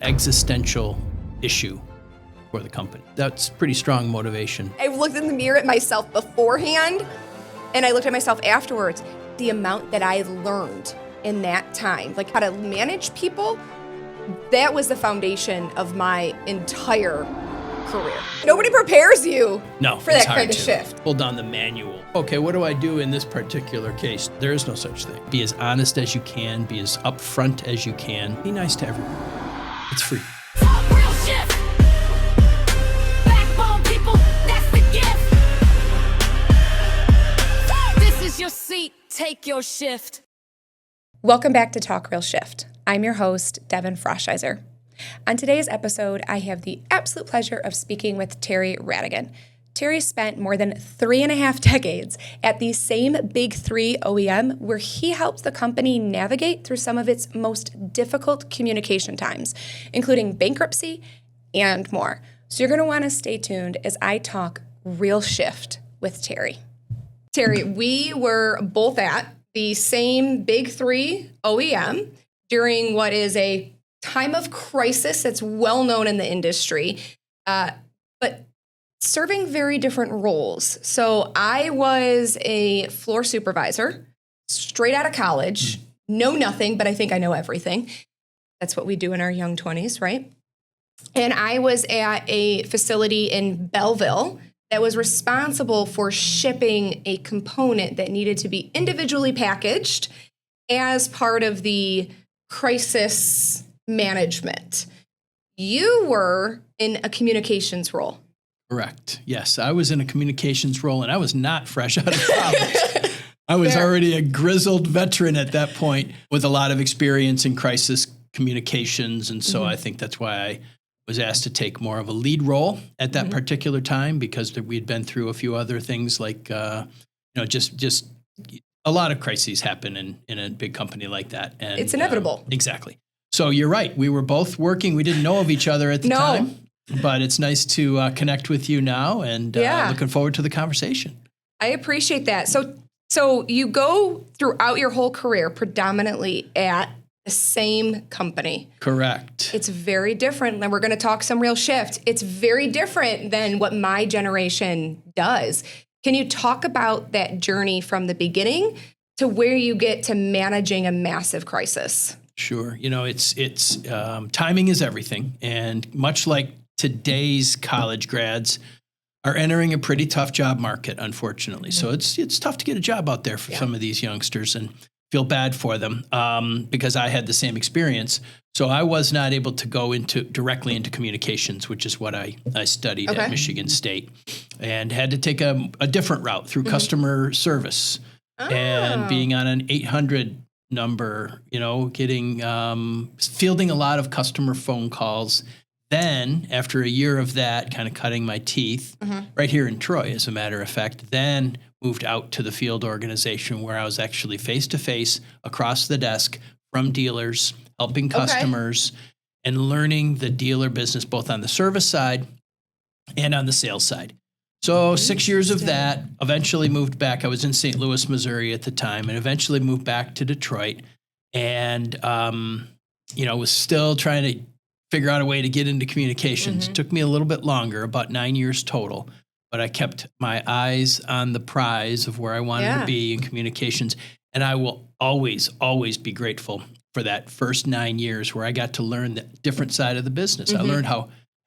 existential issue for the company. That's pretty strong motivation. I looked in the mirror at myself beforehand, and I looked at myself afterwards. The amount that I learned in that time, like how to manage people, that was the foundation of my entire career. Nobody prepares you for that kind of shift. Hold on the manual. Okay, what do I do in this particular case? There is no such thing. Be as honest as you can, be as upfront as you can. Be nice to everyone. It's free. Talk real shift. Backbone people, that's the gift. This is your seat, take your shift. Welcome back to Talk Real Shift. I'm your host, Devin Froschizer. On today's episode, I have the absolute pleasure of speaking with Terry Rhadigan. Terry spent more than 3.5 decades at the same Big Three OEM where he helped the company navigate through some of its most difficult communication times, including bankruptcy and more. So you're going to want to stay tuned as I talk real shift with Terry. Terry, we were both at the same Big Three OEM during what is a time of crisis that's well known in the industry, but serving very different roles. So I was a floor supervisor, straight out of college, know nothing, but I think I know everything. That's what we do in our young 20s, right? And I was at a facility in Belleville that was responsible for shipping a component that needed to be individually packaged as part of the crisis management. You were in a communications role. Correct. Yes, I was in a communications role, and I was not fresh out of college. I was already a grizzled veteran at that point with a lot of experience in crisis communications, and so I think that's why I was asked to take more of a lead role at that particular time, because we'd been through a few other things like, just a lot of crises happen in a big company like that. And it's inevitable. Exactly. So you're right. We were both working. We didn't know of each other at the time, but it's nice to connect with you now, and looking forward to the conversation. I appreciate that. So you go throughout your whole career predominantly at the same company. Correct. It's very different, and we're going to talk some real shift. It's very different than what my generation does. Can you talk about that journey from the beginning to where you get to managing a massive crisis? Sure. It's timing is everything. And much like today's college grads are entering a pretty tough job market, unfortunately. So it's tough to get a job out there for some of these youngsters, and feel bad for them because I had the same experience. So I was not able to go directly into communications, which is what I studied at Michigan State, and had to take a different route through customer service and being on an 800 number, getting fielding a lot of customer phone calls. Then after a year of that, kind of cutting my teeth right here in Troy, as a matter of fact, then moved out to the field organization where I was actually face to face across the desk from dealers, helping customers and learning the dealer business, both on the service side and on the sales side. So 6 years of that, eventually moved back. I was in St. Louis, Missouri at the time, and eventually moved back to Detroit, and, was still trying to figure out a way to get into communications. It took me a little bit longer, about 9 years total, but I kept my eyes on the prize of where I wanted to be in communications. And I will always, always be grateful for that first 9 years where I got to learn the different side of the business. I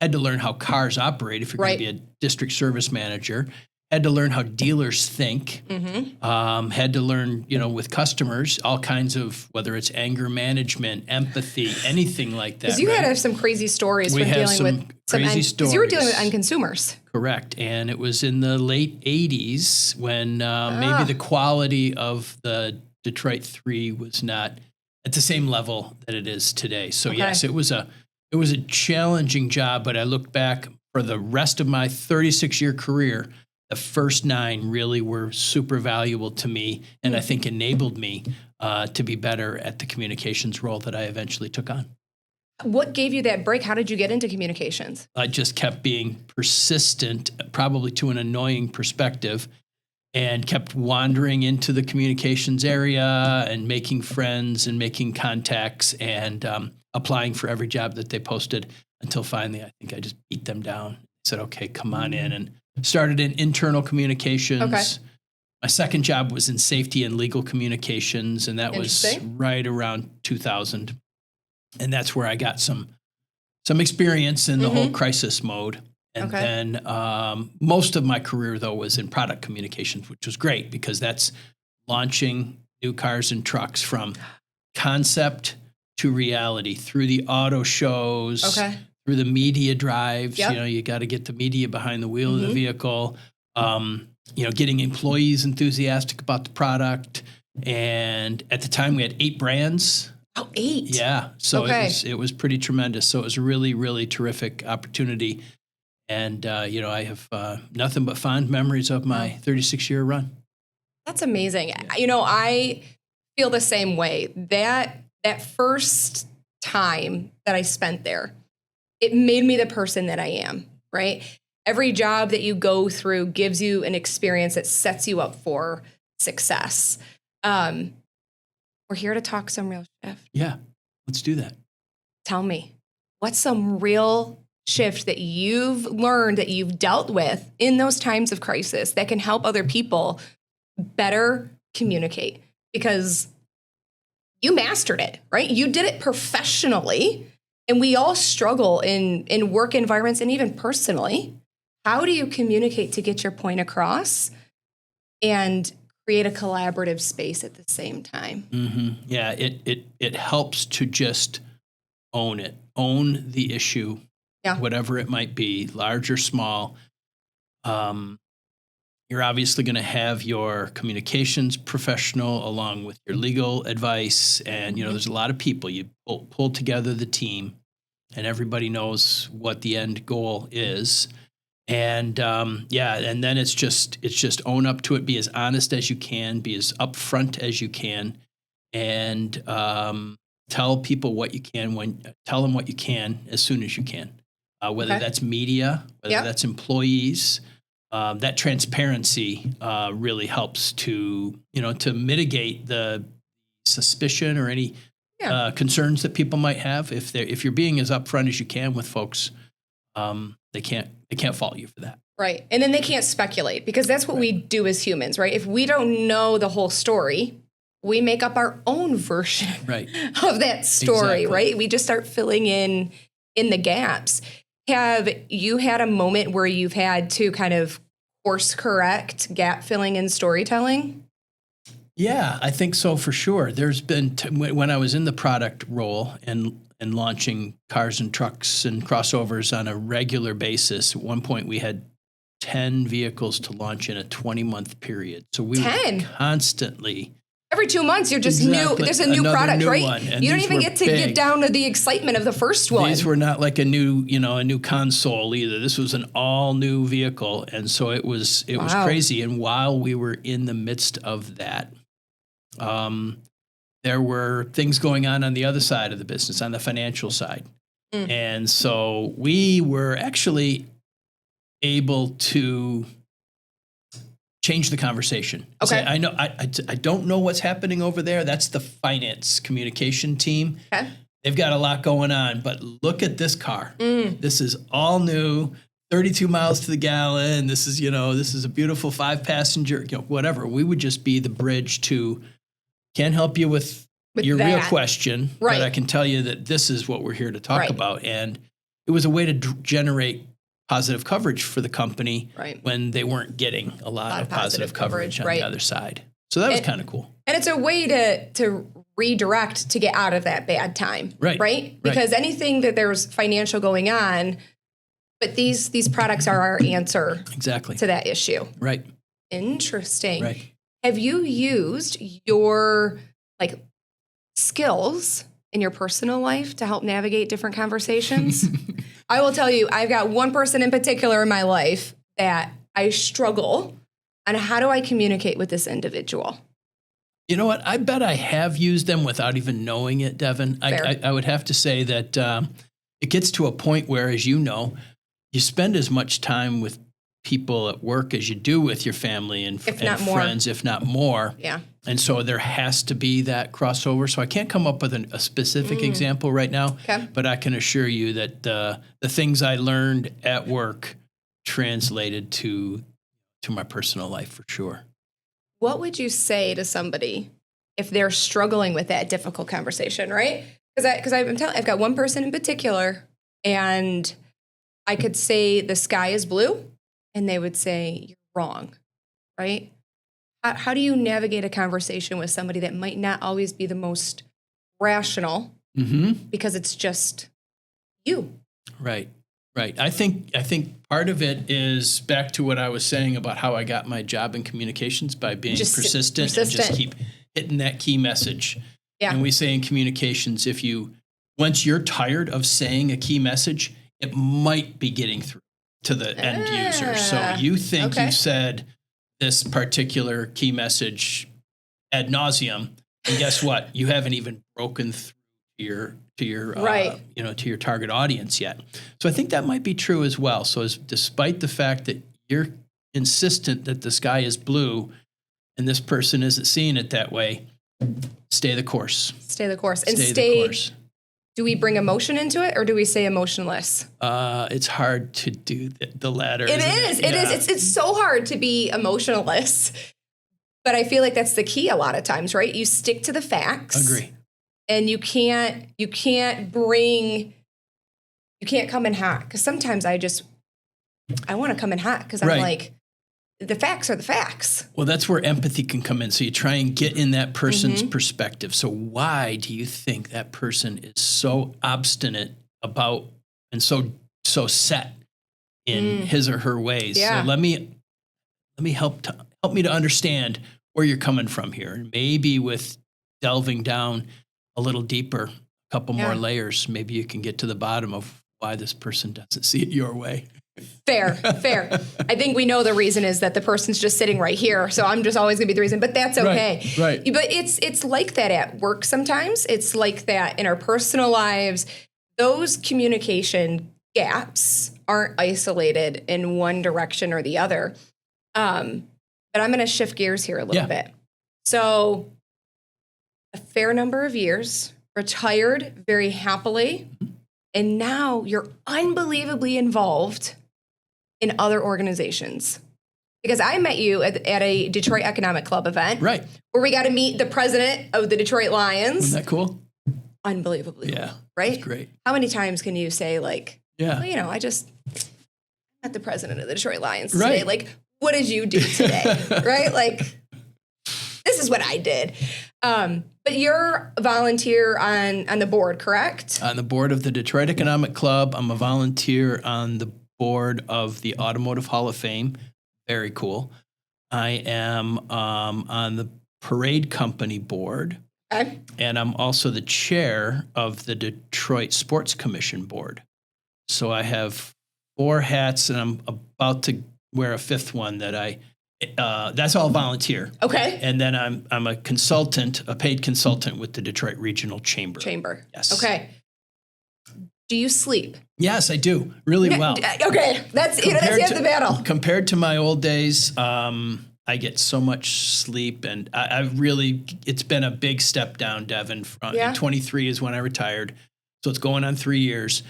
had to learn how cars operate if you're going to be a district service manager. Had to learn how dealers think. Had to learn, with customers, all kinds of, whether it's anger management, empathy, anything like that. Because you had some crazy stories from dealing with crazy stories. Because you were dealing with end consumers. Correct. And it was in the late 80s when maybe the quality of the Detroit 3 was not at the same level that it is today. So yes, it was a challenging job, but I look back for the rest of my 36-year career, the first 9 really were super valuable to me, and I think enabled me to be better at the communications role that I eventually took on. What gave you that break? How did you get into communications? I just kept being persistent, probably to an annoying perspective, and kept wandering into the communications area and making friends and making contacts. And applying for every job that they posted until finally I think I just beat them down. Said, okay, come on in, and started in internal communications. Okay. My second job was in safety and legal communications, and that was Interesting. right around 2000. And that's where I got some experience in the whole crisis mode. And Okay. then most of my career, though, was in product communications, which was great because that's launching new cars and trucks from concept to reality through the auto shows, Okay. through the media drives. Yep. You know, you got to get the media behind the wheel of the vehicle. You know, getting employees enthusiastic about the product. And at the time, we had 8 brands. Oh, 8. Yeah, so Okay. it was pretty tremendous. So it was a really, really terrific opportunity. And you know, I have nothing but fond memories of my 36-year run. That's amazing. You know, I feel the same way. That first time that I spent there, it made me the person that I am, right? Every job that you go through gives you an experience that sets you up for success. We're here to talk some real shift. Yeah, let's do that. Tell me, what's some real shift that you've learned, that you've dealt with in those times of crisis that can help other people better communicate? Because you mastered it, right? You did it professionally, and we all struggle in work environments and even personally. How do you communicate to get your point across and create a collaborative space at the same time? Yeah, it helps to just own it, own the issue, whatever it might be, large or small. You're obviously going to have your communications professional along with your legal advice. And, you know, there's a lot of people. You pull together the team and everybody knows what the end goal is. And and then it's just own up to it, be as honest as you can, be as upfront as you can, and tell people what you can tell them what you can as soon as you can, whether that's media, whether that's employees. That transparency really helps to mitigate the suspicion or any concerns that people might have. If you're being as upfront as you can with folks, they can't fault you for that. Right. And then they can't speculate, because that's what we do as humans, right? If we don't know the whole story, we make up our own version of that story, Exactly. right? We just start filling in the gaps. Have you had a moment where you've had to kind of course correct gap filling in storytelling? Yeah, I think so for sure. There's been when I was in the product role and launching cars and trucks and crossovers on a regular basis. At one point, we had 10 vehicles to launch in a 20-month period. So we 10? were constantly. Every 2 months, you're just new. There's a new Another product, new right? one. And You don't these even were get to big. get down to the excitement of the first one. These were not like a new console either. This was an all new vehicle. And so it was Wow. crazy. And while we were in the midst of that, there were things going on the other side of the business, on the financial side. And so we were actually able to change the conversation. Okay. Say, I know I don't know what's happening over there. That's the finance communication team. Okay. They've got a lot going on, but look at this car. This is all new, 32 miles to the gallon. This is a beautiful 5-passenger, whatever. We would just be the bridge to, can't help you with your real that. question, Right. but I can tell you that this is what we're here to talk Right. about. And it was a way to generate positive coverage for the company Right. when they weren't getting a lot of positive coverage on right. the other side. So that was kind of cool. And it's a way to redirect to get out of that bad time. Right. Because anything that there's financial going on, but these products are our answer Exactly. to that issue. Right. Interesting. Right. Have you used your skills in your personal life to help navigate different conversations? I will tell you, I've got one person in particular in my life that I struggle on how do I communicate with this individual. You know what? I bet I have used them without even knowing it, Devin. I would have to say that it gets to a point where, as you know, you spend as much time with people at work as you do with your family and If not more. friends, if not more. Yeah. And so there has to be that crossover. So I can't come up with a specific example right now, Okay. but I can assure you that the things I learned at work translated to my personal life for sure. What would you say to somebody if they're struggling with that difficult conversation, right? Because I've got one person in particular, and I could say the sky is blue, and they would say you're wrong, right? How do you navigate a conversation with somebody that might not always be the most rational because it's just you? Right. Right. I think part of it is back to what I was saying about how I got my job in communications by being persistent and just keep hitting that key message. Yeah. And we say in communications, once you're tired of saying a key message, it might be getting through to the end user. So you think you've said this particular key message ad nauseum, and guess what? You haven't even broken through to your to your target audience yet. So I think that might be true as well. So despite the fact that you're insistent that the sky is blue and this person isn't seeing it that way, stay the course. Stay the course. And stay the course. Do we bring emotion into it, or do we say emotionless? It's hard to do the latter. It is. It is. It's so hard to be emotionless. But I feel like that's the key a lot of times, right? You stick to the facts. Agree. And you can't come in hot, because sometimes I want to come in hot because I'm like, the facts are the facts. Well, that's where empathy can come in. So you try and get in that person's perspective. So why do you think that person is so obstinate about and so set in his or her ways? Yeah. So let me help me to understand where you're coming from here, and maybe with delving down a little deeper, a couple more layers, maybe you can get to the bottom of why this person doesn't see it your way. Fair. I think we know the reason is that the person's just sitting right here. So I'm just always going to be the reason, but that's okay. Right. But it's like that at work sometimes. It's like that in our personal lives. Those communication gaps aren't isolated in one direction or the other. But I'm going to shift gears here a little bit. So a fair number of years, retired very happily, and now you're unbelievably involved in other organizations. Because I met you at a Detroit Economic Club event. Right. Where we got to meet the president of the Detroit Lions. Isn't that cool? Unbelievably cool. Yeah. Right? That's great. How many times can you say, like, yeah, well, I just met the president of the Detroit Lions today. Right. Like, what did you do today? Right? Like, this is what I did. But you're a volunteer on the board, correct? On the board of the Detroit Economic Club. I'm a volunteer on the board of the Automotive Hall of Fame. Very cool. I am on the Parade Company board. Okay. And I'm also the chair of the Detroit Sports Commission board. So I have 4 hats, and I'm about to wear a 5th one that's all volunteer. Okay. And then I'm a consultant, a paid consultant with the Detroit Regional Chamber. Yes. Okay. Do you sleep? Yes, I do. Really well. Okay. That's half the battle. Compared to my old days, I get so much sleep, and it's been a big step down, Devin. 23 is when I retired. So it's going on 3 years.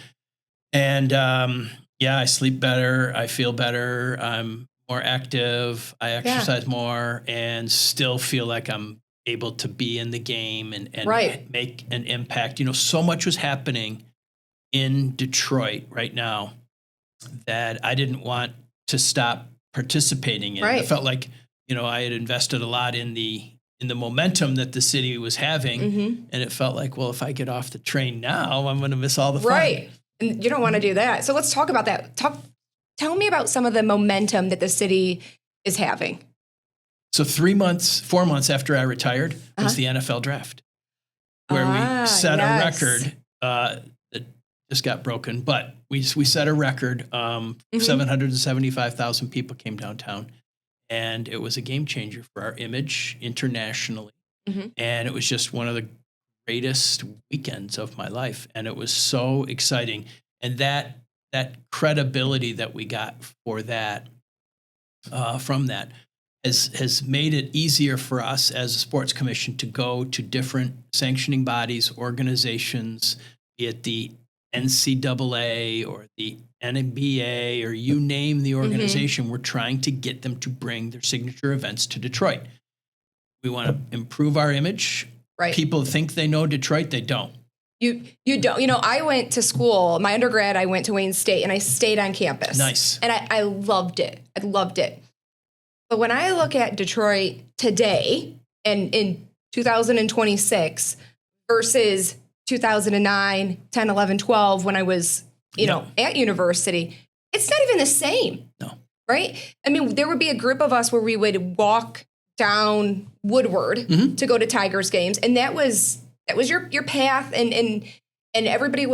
And I sleep better. I feel better. I'm more active. I exercise more, and still feel like I'm able to be in the game and make an impact. So much was happening in Detroit right now that I didn't want to stop participating in. I felt like, I had invested a lot in the momentum that the city was having, and it felt like, well, if I get off the train now, I'm going to miss all the fun. Right. And you don't want to do that. So let's talk about that. Tell me about some of the momentum that the city is having. So 4 months after I retired was the NFL draft, where we set a record that just got broken. But we set a record. 775,000 people came downtown, and it was a game changer for our image internationally. And it was just one of the greatest weekends of my life, and it was so exciting. And that credibility that we got for that from that has made it easier for us as a sports commission to go to different sanctioning bodies, organizations, be it the NCAA or the NBA or you name the organization. We're trying to get them to bring their signature events to Detroit. We want to improve our image. Right. People think they know Detroit. They don't. You don't. I went to school, my undergrad, I went to Wayne State, and I stayed on campus. Nice. And I loved it. I loved it. But when I look at Detroit today and in 2026 versus 2009, 10, 11, 12, when I was, at university, it's not even the same. No. Right? I mean, there would be a group of us where we would walk down Woodward to go to Tigers games. And that was your path. And everybody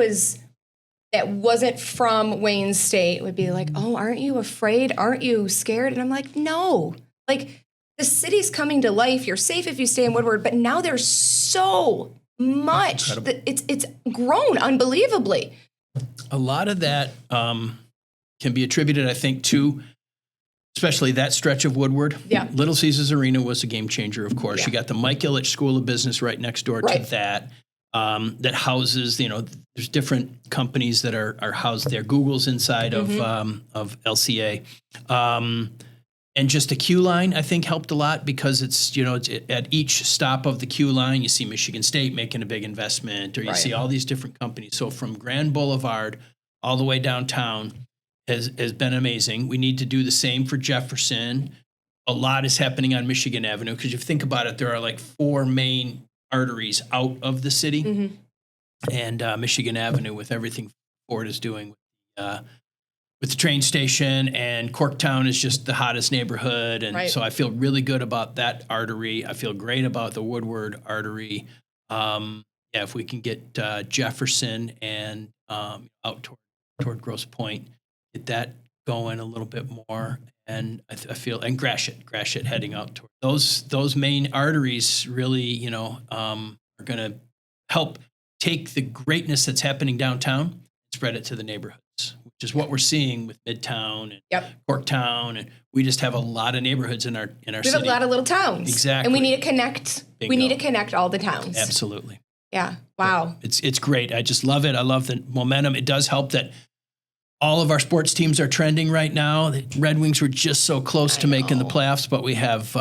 that wasn't from Wayne State would be like, oh, aren't you afraid? Aren't you scared? And I'm like, no. Like, the city's coming to life. You're safe if you stay in Woodward. But now there's so much. It's grown unbelievably. A lot of that can be attributed, I think, to especially that stretch of Woodward. Yeah. Little Caesars Arena was a game changer, of course. Yeah. You got the Mike Ilitch School of Business right next door to that. That houses, there's different companies that are housed there. Google's inside of LCA. And just the queue line, I think, helped a lot because it's at each stop of the queue line, you see Michigan State making a big investment, or you see all these different companies. So from Grand Boulevard all the way downtown has been amazing. We need to do the same for Jefferson. A lot is happening on Michigan Avenue because if you think about it, there are like 4 main arteries out of the city, and Michigan Avenue with everything Ford is doing with the train station, and Corktown is just the hottest neighborhood. And so I feel really good about that artery. I feel great about the Woodward artery. If we can get Jefferson and out toward Grosse Pointe, get that going a little bit more. And I feel, and Gratiot heading out toward those main arteries really, are going to help take the greatness that's happening downtown and spread it to the neighborhoods, which is what we're seeing with Midtown and Corktown. And we just have a lot of neighborhoods in our city. We have a lot of little towns. Exactly. And we need to connect. Bingo. We need to connect all the towns. Absolutely. Yeah. Wow. It's great. I just love it. I love the momentum. It does help that all of our sports teams are trending right now. The Red Wings were just so close to making the playoffs, but we have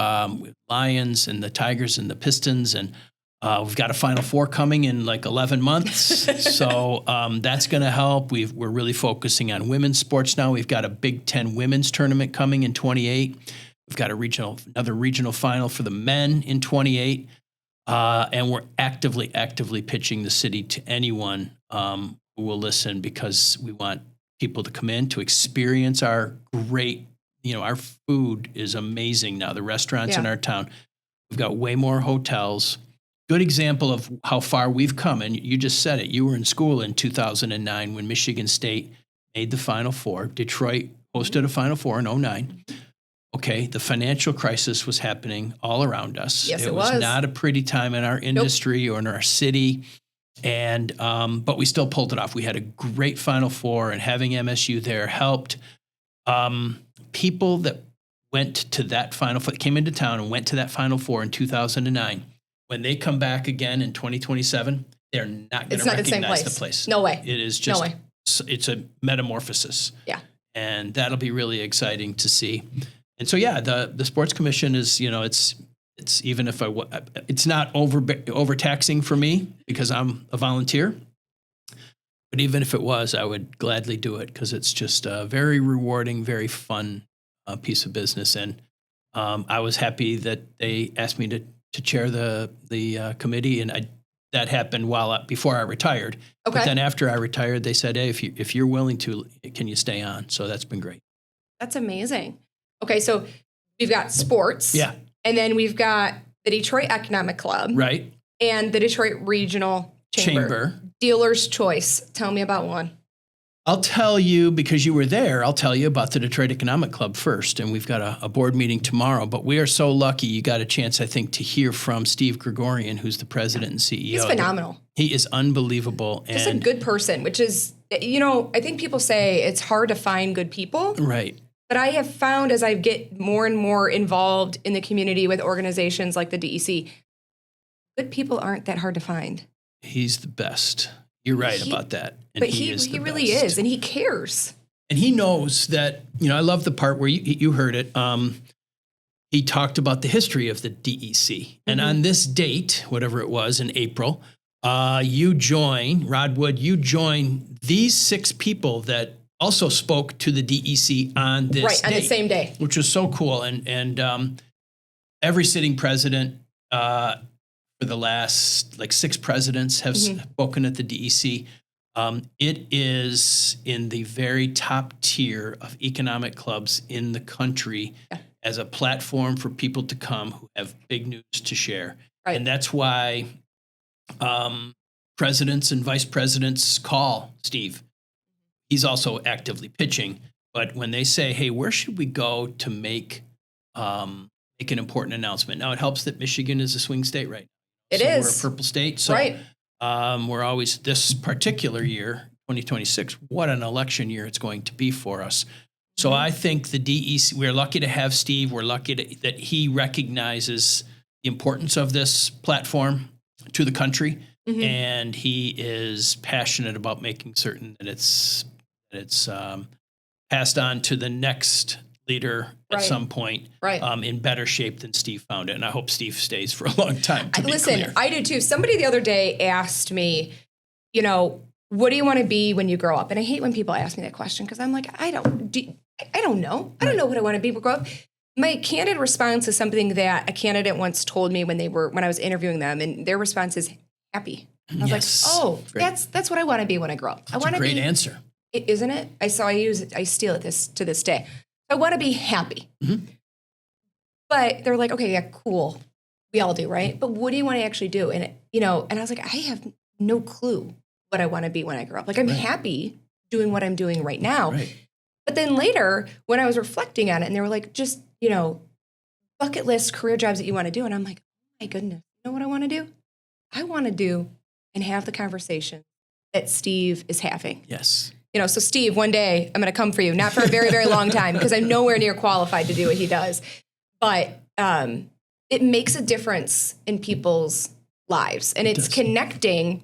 Lions and the Tigers and the Pistons, and we've got a Final Four coming in like 11 months. So that's going to help. We're really focusing on women's sports now. We've got a Big Ten women's tournament coming in 28. We've got another regional final for the men in 28. And we're actively pitching the city to anyone who will listen, because we want people to come in to experience our great, our food is amazing now. The restaurants in our town, we've got way more hotels. Good example of how far we've come. And you just said it. You were in school in 2009 when Michigan State made the Final Four. Detroit hosted a Final Four in 2009. Okay, the financial crisis was happening all around us. Yes, it was not a pretty time in our industry or in our city. And but we still pulled it off. We had a great Final Four, and having MSU there helped. People that went to that Final Four, came into town and went to that Final Four in 2009, when they come back again in 2027, they're not going to recognize the place. No way. It is just, it's a metamorphosis. Yeah. And that'll be really exciting to see. And so, the sports commission is, it's even if it's not overtaxing for me because I'm a volunteer, but even if it was, I would gladly do it because it's just a very rewarding, very fun piece of business. And I was happy that they asked me to chair the committee, and that happened before I retired. Okay. But then after I retired, they said, "Hey, if you're willing to, can you stay on?" So that's been great. That's amazing. Okay, so we've got sports. Yeah. And then we've got the Detroit Economic Club. Right. And the Detroit Regional Chamber. Dealer's Choice. Tell me about one. I'll tell you, because you were there, I'll tell you about the Detroit Economic Club first. And we've got a board meeting tomorrow. But we are so lucky you got a chance, I think, to hear from Steve Gregorian, who's the president and CEO. He's phenomenal. He is unbelievable. Just a good person, which is, I think people say it's hard to find good people. Right. But I have found as I get more and more involved in the community with organizations like the DEC, good people aren't that hard to find. He's the best. You're right about that. And But he is the really best. is, and he cares. And he knows that, I love the part where you heard it. He talked about the history of the DEC. And on this date, whatever it was in April, you join, Rod Wood, you join these 6 people that also spoke to the DEC on this Right, on the same day. which was so cool. And every sitting president for the last 6 presidents have spoken at the DEC. It is in the very top tier of economic clubs in the country as a platform for people to come who have big news to share. Right. And that's why presidents and vice presidents call Steve. He's also actively pitching. But when they say, hey, where should we go to make an important announcement? Now, it helps that Michigan is a swing state right now. It is. We're a purple state. So Right. we're always, this particular year, 2026, what an election year it's going to be for us. So I think the DEC, we're lucky to have Steve. We're lucky that he recognizes the importance of this platform to the country. And he is passionate about making certain that it's passed on to the next leader at Right. some point Right. in better shape than Steve found it. And I hope Steve stays for a long time. To be Listen, clear. I do too. Somebody the other day asked me, what do you want to be when you grow up? And I hate when people ask me that question because I'm like, I don't know. I don't know what I want to be when I grow up. My candid response is something that a candidate once told me when I was interviewing them, and their response is happy. I was Yes. like, oh, Great. that's what I want to be when I grow up. I That's want a to great be, answer. isn't it? I steal it to this day. I want to be happy. But they're like, okay, yeah, cool. We all do, right? But what do you want to actually do? And and I was like, I have no clue what I want to be when I grow up. Like, I'm happy doing what I'm doing right now. Right. But then later, when I was reflecting on it, and they were like, just, bucket list career jobs that you want to do. And I'm like, oh my goodness, you know what I want to do? I want to do and have the conversation that Steve is having. Yes. So Steve, one day I'm going to come for you, not for a very, very long time because I'm nowhere near qualified to do what he does. But it makes a difference in people's lives. And it's connecting,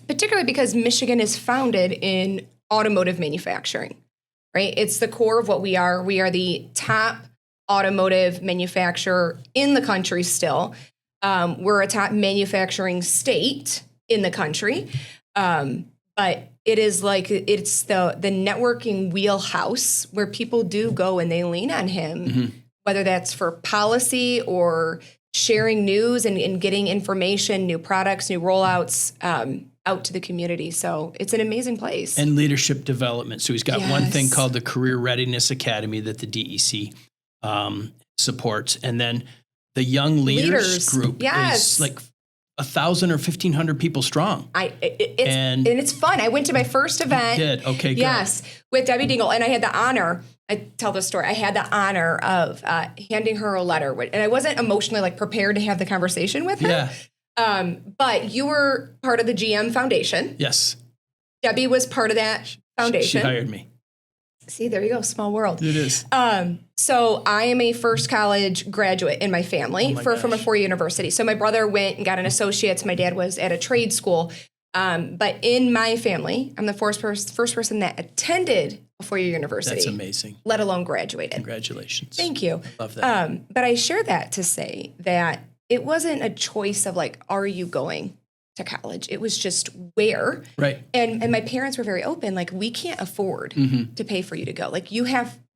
particularly because Michigan is founded in automotive manufacturing, right? It's the core of what we are. We are the top automotive manufacturer in the country still. We're a top manufacturing state in the country. But it is it's the networking wheelhouse where people do go and they lean on him, whether that's for policy or sharing news and getting information, new products, new rollouts out to the community. So it's an amazing place. And leadership development. So he's got one thing Yes. called the Career Readiness Academy that the DEC supports. And then the Young Leaders Group Yes. is like 1,000 or 1,500 people strong. And it's fun. I went to my first event. You did? Okay, good. Yes, with Debbie Dingle. And I had the honor, I tell this story, I had the honor of handing her a letter. And I wasn't emotionally prepared to have the conversation with her. Yeah. But you were part of the GM Foundation. Yes. Debbie was part of that foundation. She hired me. See, there you go. Small world. It is. So I am a first college graduate in my family my from a gosh. 4-year university. So my brother went and got an associate's. My dad was at a trade school. But in my family, I'm the first person that attended a 4-year university. That's amazing. Let alone graduated. Congratulations. Thank you. Love that. But I share that to say that it wasn't a choice of are you going to college? It was just where. Right. And my parents were very open. We can't afford to pay for you to go.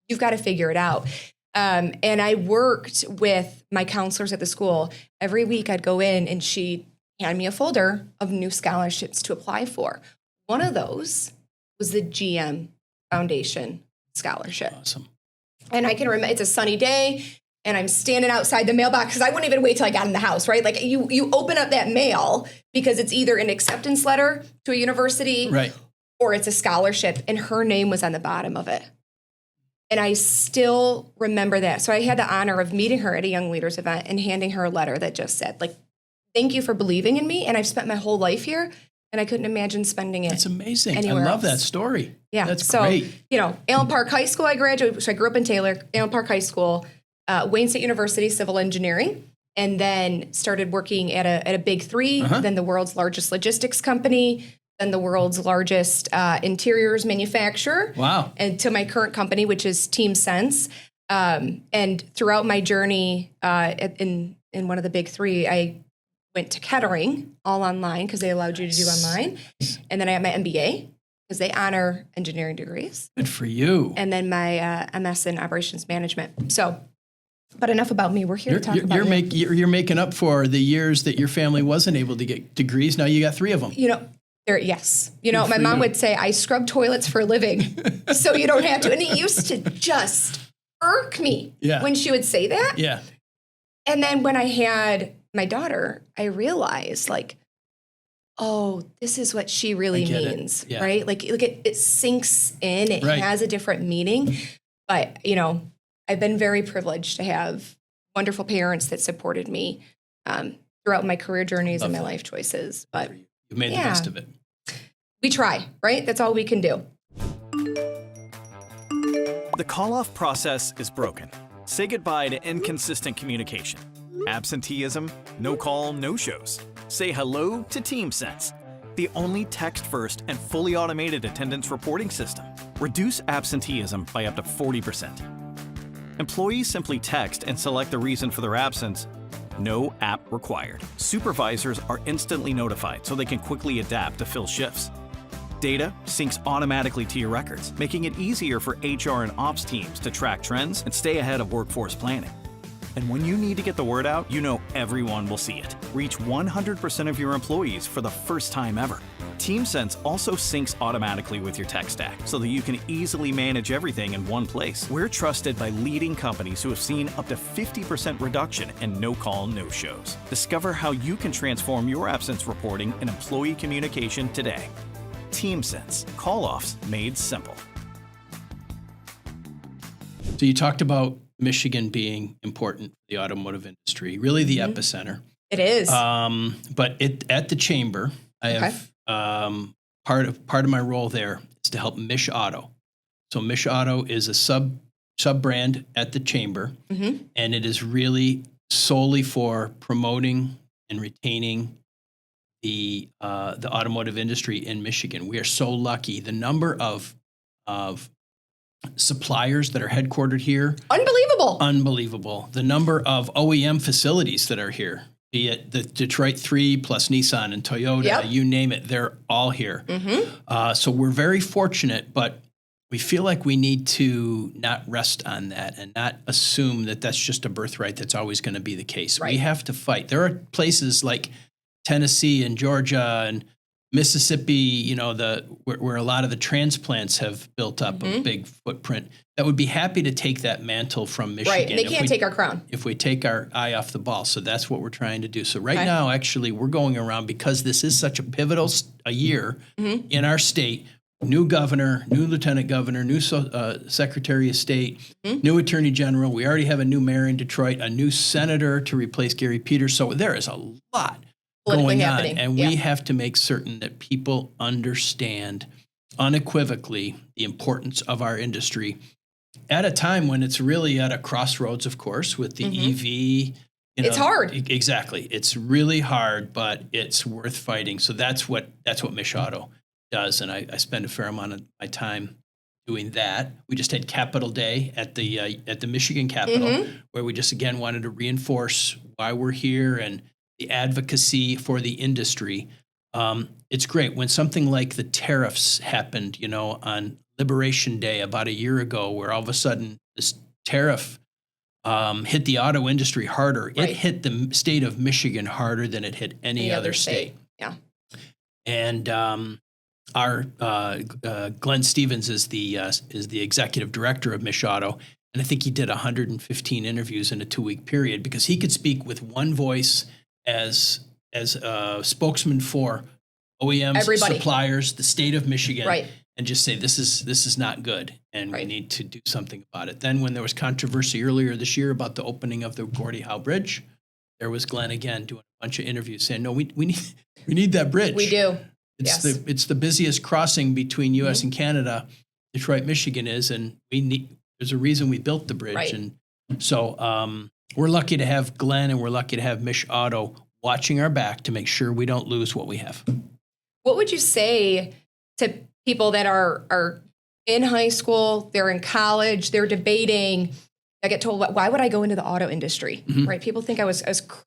You've got to figure it out. And I worked with my counselors at the school. Every week I'd go in and she'd hand me a folder of new scholarships to apply for. One of those was the GM Foundation scholarship. Awesome. And I can remember, it's a sunny day and I'm standing outside the mailbox because I wouldn't even wait till I got in the house, right? You open up that mail because it's either an acceptance letter to a university Right. or it's a scholarship, and her name was on the bottom of it. And I still remember that. So I had the honor of meeting her at a Young Leaders event and handing her a letter that just said, thank you for believing in me. And I've spent my whole life here. and I couldn't imagine spending it. That's amazing. I anywhere love else. that story. Yeah. That's so, great. Allen Park High School, I graduated. So I grew up in Taylor, Allen Park High School, Wayne State University, civil engineering, and then started working at a big three, then the world's largest logistics company, then the world's largest interiors manufacturer. Wow. And to my current company, which is Team Sense. And throughout my journey in one of the big three, I went to Kettering, all online, because they allowed you to do online. And then I got my MBA, because they honor engineering degrees. Good for you. And then my MS in operations management. So, but enough about me. We're here to talk about you're making up for the years that your family wasn't able to get degrees. Now you got 3 of them. Yes. My mom would say, I scrub toilets for a living, so you don't have to. And it used to just irk me when she would say that. Yeah. And then when I had my daughter, I realized, like, oh, this is what she really means, right? Like, look, it sinks in. It has a different meaning. But, I've been very privileged to have wonderful parents that supported me throughout my career journeys and my life choices. But you made the best of it. We try, right? That's all we can do. The call-off process is broken. Say goodbye to inconsistent communication. Absenteeism, no call, no shows. Say hello to TeamSense, the only text-first and fully automated attendance reporting system. Reduce absenteeism by up to 40%. Employees simply text and select the reason for their absence. No app required. Supervisors are instantly notified so they can quickly adapt to fill shifts. Data syncs automatically to your records, making it easier for HR and ops teams to track trends and stay ahead of workforce planning. And when you need to get the word out, everyone will see it. Reach 100% of your employees for the first time ever. TeamSense also syncs automatically with your tech stack so that you can easily manage everything in one place. We're trusted by leading companies who have seen up to 50% reduction in no-call, no-shows. Discover how you can transform your absence reporting and employee communication today. TeamSense. Call-offs made simple. So you talked about Michigan being important for the automotive industry, really the epicenter. It is. But at the chamber, I have part of my role there is to help Mich Auto. So Mich Auto is a sub brand at the chamber, and it is really solely for promoting and retaining the automotive industry in Michigan. We are so lucky. The number of suppliers that are headquartered here, unbelievable. The number of OEM facilities that are here, be it the Detroit 3 plus Nissan and Toyota, you name it, they're all here. So we're very fortunate, but we feel like we need to not rest on that and not assume that that's just a birthright that's always going to be the case. We have to fight. There are places like Tennessee and Georgia and Mississippi, where a lot of the transplants have built up a big footprint, that would be happy to take that mantle from Michigan. Right, and they can't take our crown. If we take our eye off the ball. So that's what we're trying to do. So right now, actually, we're going around, because this is such a pivotal year in our state. New governor, new lieutenant governor, new secretary of state, new attorney general. We already have a new mayor in Detroit, a new senator to replace Gary Peters. So there is a lot going on, and we have to make certain that people understand unequivocally the importance of our industry at a time when it's really at a crossroads, of course, with the EV. It's hard. Exactly. It's really hard, but it's worth fighting. So that's what Mich Auto does, and I spend a fair amount of my time doing that. We just had Capitol Day at the Michigan Capitol, where we just again wanted to reinforce why we're here and the advocacy for the industry. It's great when something like the tariffs happened, on Liberation Day about a year ago, where all of a sudden this tariff hit the auto industry harder. It hit the state of Michigan harder than it hit any other state. Yeah. And our Glenn Stevens is the executive director of Mich Auto, and I think he did 115 interviews in a 2-week period, because he could speak with one voice as a spokesman for OEMs, suppliers, the state of Michigan, and just say this is not good, and we need to do something about it. Then when there was controversy earlier this year about the opening of the Gordie Howe Bridge, there was Glenn again doing a bunch of interviews saying, no, we need that bridge. We do. It's the busiest crossing between U.S. and Canada. Detroit, Michigan is, and there's a reason we built the bridge. Right. And so we're lucky to have Glenn and we're lucky to have Mich Auto watching our back to make sure we don't lose what we have. What would you say to people that are in high school, they're in college, they're debating? I get told, why would I go into the auto industry? Right? People think I was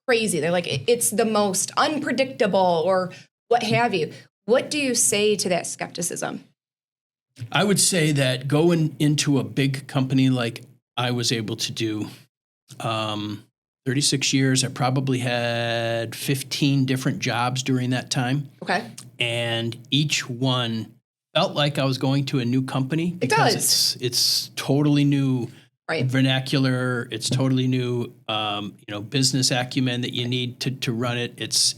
crazy. They're like, it's the most unpredictable or what have you. What do you say to that skepticism? I would say that going into a big company like I was able to do, 36 years, I probably had 15 different jobs during that time. Okay. And each one felt like I was going to a new company because it's totally new vernacular. It's totally new, business acumen that you need to run it.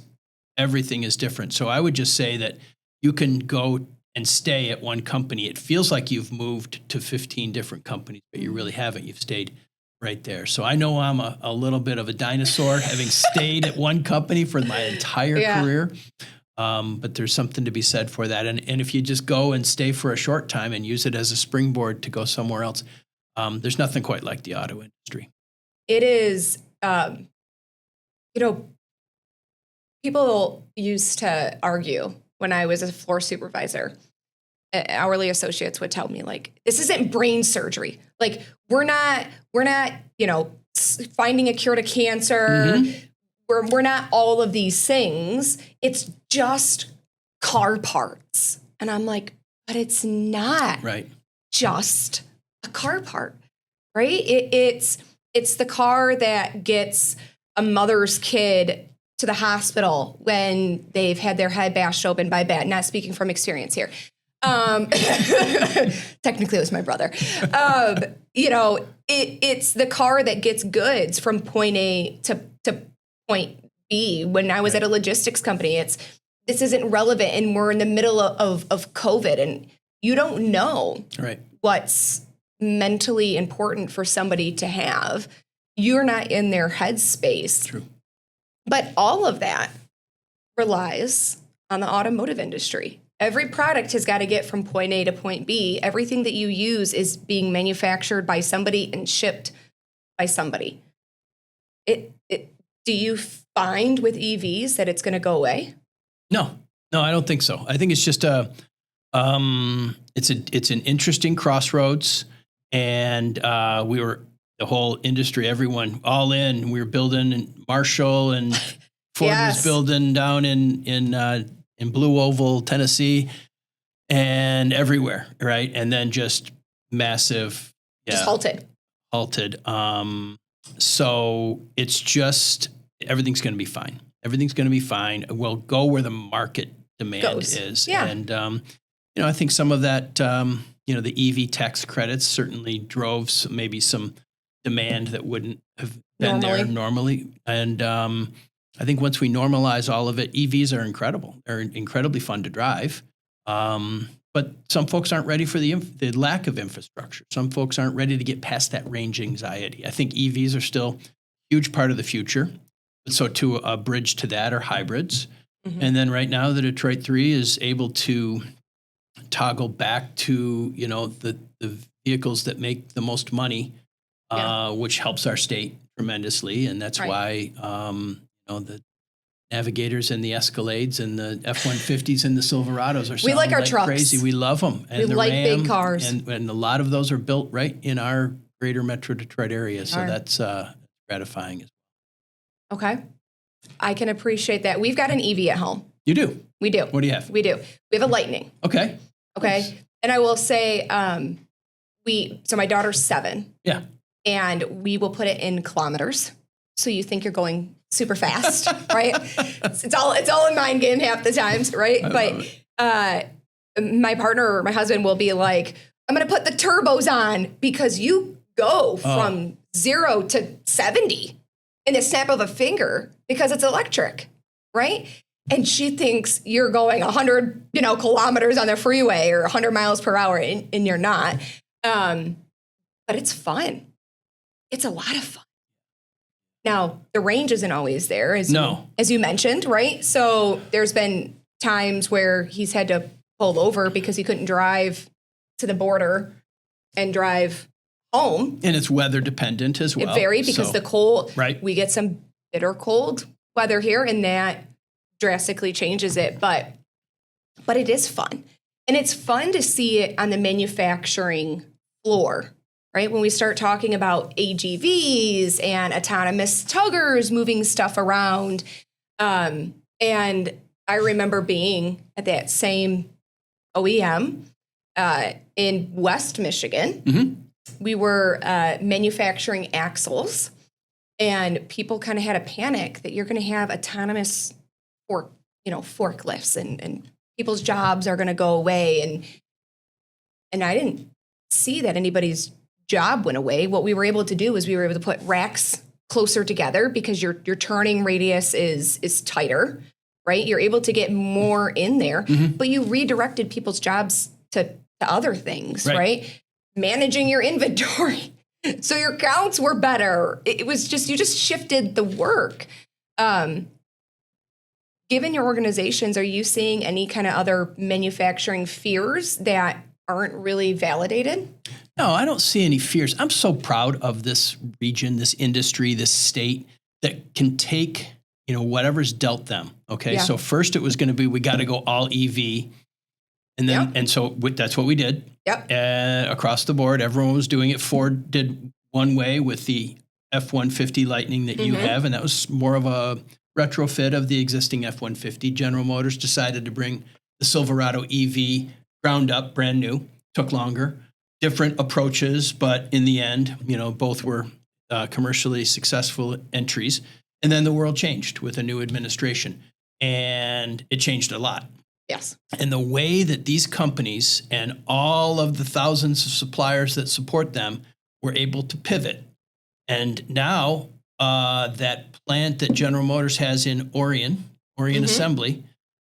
Everything is different. So I would just say that you can go and stay at one company. It feels like you've moved to 15 different companies, but you really haven't. You've stayed right there. So I know I'm a little bit of a dinosaur having stayed at one company for my entire career. But there's something to be said for that. And if you just go and stay for a short time and use it as a springboard to go somewhere else, there's nothing quite like the auto industry. It is, people used to argue when I was a floor supervisor. Hourly associates would tell me, like, this isn't brain surgery. Like, we're not, finding a cure to cancer. We're not all of these things. It's just car parts. And I'm like, but it's not just a car part, right? It's the car that gets a mother's kid to the hospital when they've had their head bashed open by a bat. Not speaking from experience here. Technically it was my brother. It's the car that gets goods from point A to point B. When I was at a logistics company, this isn't relevant, and we're in the middle of COVID, and you don't know what's mentally important for somebody to have. You're not in their headspace. True. But all of that relies on the automotive industry. Every product has got to get from point A to point B. Everything that you use is being manufactured by somebody and shipped by somebody. Do you find with EVs that it's going to go away? No, I don't think so. I think it's just it's an interesting crossroads, and the whole industry, everyone all in. We were building in Marshall, and Ford was building down in Blue Oval, Tennessee, and everywhere, right? And then just massive, just halted. So it's just, everything's going to be fine. Everything's going to be fine. We'll go where the market demand is. Yeah. And, I think some of that, the EV tax credits certainly drove maybe some demand that wouldn't have been there normally. And I think once we normalize all of it, EVs are incredible. They're incredibly fun to drive. But some folks aren't ready for the lack of infrastructure. Some folks aren't ready to get past that range anxiety. I think EVs are still a huge part of the future. So to a bridge to that are hybrids. And then right now the Detroit 3 is able to toggle back to, the vehicles that make the most money, which helps our state tremendously. And that's why, the Navigators and the Escalades and the F-150s and the Silverados are selling like our trucks. Crazy. We love them. And we the like Ram, big cars. And a lot of those are built right in our greater Metro Detroit area. So that's gratifying as well. Okay. I can appreciate that. We've got an EV at home. You do? We do. What do you have? We do. We have a Lightning. Okay. Nice. And I will say, so my daughter's 7. Yeah. And we will put it in kilometers. So you think you're going super fast, right? It's all a mind game half the times, right? But my partner or my husband will be like, I'm going to put the turbos on because you go from 0 to 70 in the snap of a finger because it's electric, right? And she thinks you're going 100, kilometers on the freeway or 100 miles per hour, and you're not. But it's fun. It's a lot of fun. Now, the range isn't always there, as you mentioned, right? So there's been times where he's had to pull over because he couldn't drive to the border and drive home. And it's weather dependent as well. Very, because the cold, right. We get some bitter cold weather here, and that drastically changes it. But it is fun. And it's fun to see it on the manufacturing floor, right? When we start talking about AGVs and autonomous tuggers moving stuff around. And I remember being at that same OEM in West Michigan. Mm-hmm. We were manufacturing axles, and people kind of had a panic that you're going to have autonomous forklifts and people's jobs are going to go away. And I didn't see that anybody's job went away. What we were able to do is we were able to put racks closer together because your turning radius is tighter, right? You're able to get more in there, but you redirected people's jobs to other things, right? Managing your inventory. So your counts were better. It was just, you just shifted the work. Given your organizations, are you seeing any kind of other manufacturing fears that aren't really validated? No, I don't see any fears. I'm so proud of this region, this industry, this state that can take, whatever's dealt them. Okay. Yeah. So first it was going to be, we got to go all EV. And then, and so that's what we did. Yep. Across the board, everyone was doing it. Ford did one way with the F-150 Lightning that you have. And that was more of a retrofit of the existing F-150. General Motors decided to bring the Silverado EV ground up, brand new. Took longer, different approaches, but in the end, both were commercially successful entries. And then the world changed with a new administration, and it changed a lot. Yes. And the way that these companies and all of the thousands of suppliers that support them were able to pivot. And now that plant that General Motors has in Orion Assembly,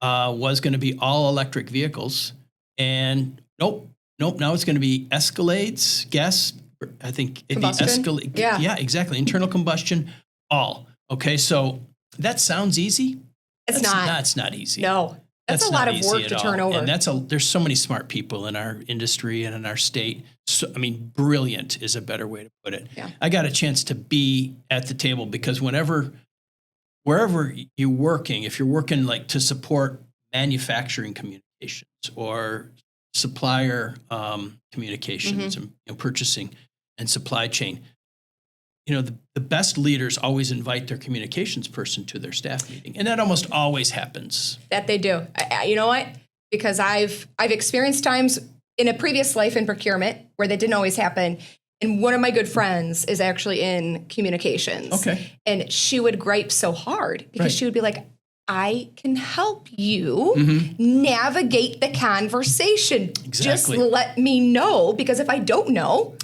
was going to be all electric vehicles. And nope. Now it's going to be Escalades, gas. I think it'd be Escalade. Yeah, exactly. Internal combustion, all. Okay. So that sounds easy. It's not. That's not easy. No. That's a lot of work to turn over. And there's so many smart people in our industry and in our state. So, brilliant is a better way to put it. Yeah. I got a chance to be at the table because wherever you're working, if you're working like to support manufacturing communications or supplier communications and purchasing and supply chain, the best leaders always invite their communications person to their staff meeting, and that almost always happens. That they do. You know what? Because I've experienced times in a previous life in procurement where that didn't always happen. And one of my good friends is actually in communications. Okay. And she would gripe so hard because she would be like, I can help you navigate the conversation. Exactly. Just let me know, because if I don't know,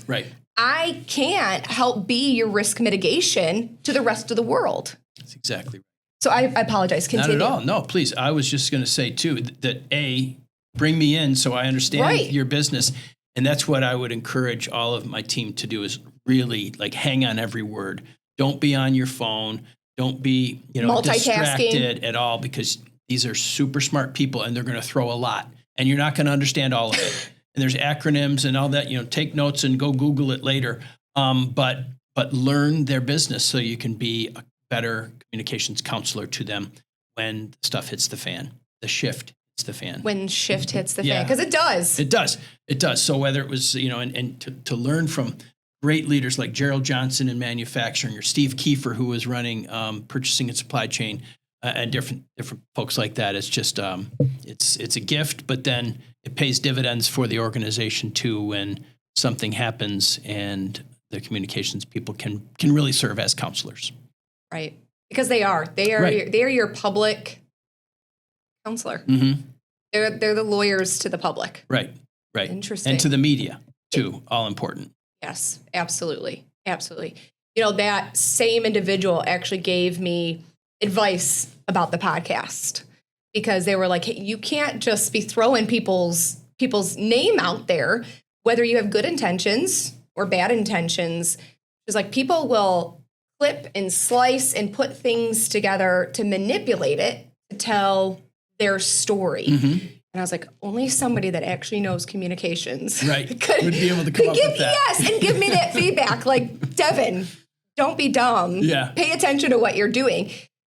I can't help be your risk mitigation to the rest of the world. That's exactly right. So I apologize. Continue. Not at all. No, please. I was just going to say, too, that bring me in so I understand your business. And that's what I would encourage all of my team to do, is really hang on every word. Don't be on your phone. Don't be, distracted at all, because these are super smart people and they're going to throw a lot and you're not going to understand all of it. And there's acronyms and all that, take notes and go Google it later. But learn their business so you can be a better communications counselor to them when stuff hits the fan, the shift hits the fan. When shift hits the fan, because it does. It does. So whether it was, and to learn from great leaders like Gerald Johnson in manufacturing, or Steve Kiefer, who was running purchasing and supply chain, and different folks like that. It's just it's a gift, but then it pays dividends for the organization too when something happens, and the communications people can really serve as counselors. Right, because they are your public counselor. They're the lawyers to the public. Right. Interesting. And to the media too, all important. Yes, absolutely. That same individual actually gave me advice about the podcast, because they were like, hey, you can't just be throwing people's name out there, whether you have good intentions or bad intentions. It's like people will clip and slice and put things together to manipulate it, to tell their story. Mm-hmm. And I was like, only somebody that actually knows communications Right. Would be able to come up with that. Yes, and give me that feedback. Like, Devin, don't be dumb. Yeah. Pay attention to what you're doing.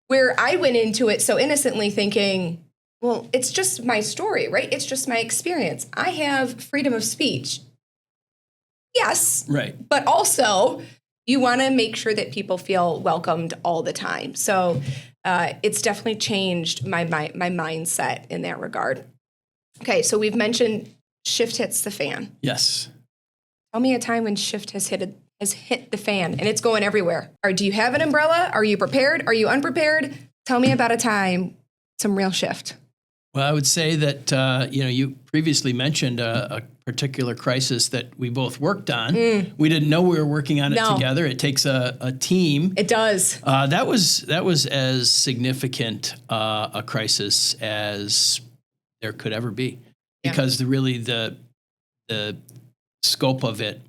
Where I went into it so innocently thinking, well, it's just my story, right? It's just my experience. I have freedom of speech. Yes. Right. But also, you want to make sure that people feel welcomed all the time. So it's definitely changed my mindset in that regard. Okay, so we've mentioned shift hits the fan. Yes. Tell me a time when shift has hit the fan and it's going everywhere. Or do you have an umbrella? Are you prepared? Are you unprepared? Tell me about a time, some real shift. Well, I would say that, you previously mentioned a particular crisis that we both worked on. We didn't know we were working on it together. It takes a team. It does. That was as significant a crisis as there could ever be, because the scope of it,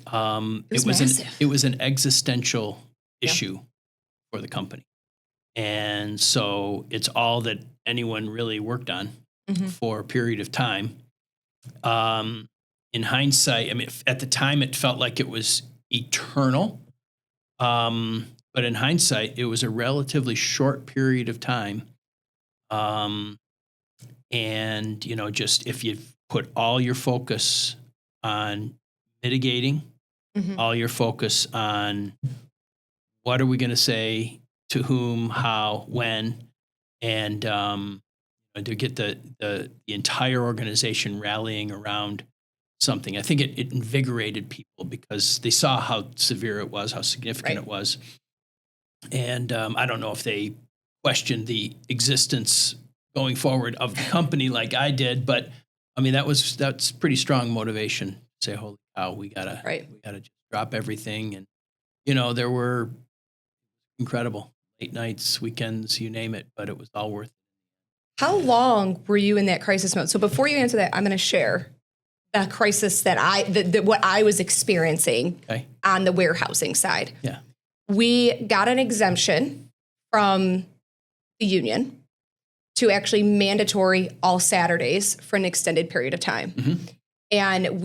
it was an existential issue for the company. And so it's all that anyone really worked on for a period of time. In hindsight, I mean, at the time it felt like it was eternal. But in hindsight, it was a relatively short period of time. And, just if you put all your focus on mitigating, all your focus on what are we going to say, to whom, how, when, and to get the entire organization rallying around something. I think it invigorated people because they saw how severe it was, how significant it was. And I don't know if they questioned the existence going forward of the company like I did, but I mean, that's pretty strong motivation to say, holy cow, we gotta just drop everything. And, there were incredible late nights, weekends, you name it, but it was all worth it. How long were you in that crisis mode? So before you answer that, I'm going to share the crisis that what I was experiencing on the warehousing side. Yeah. We got an exemption from the union to actually mandatory all Saturdays for an extended period of time. And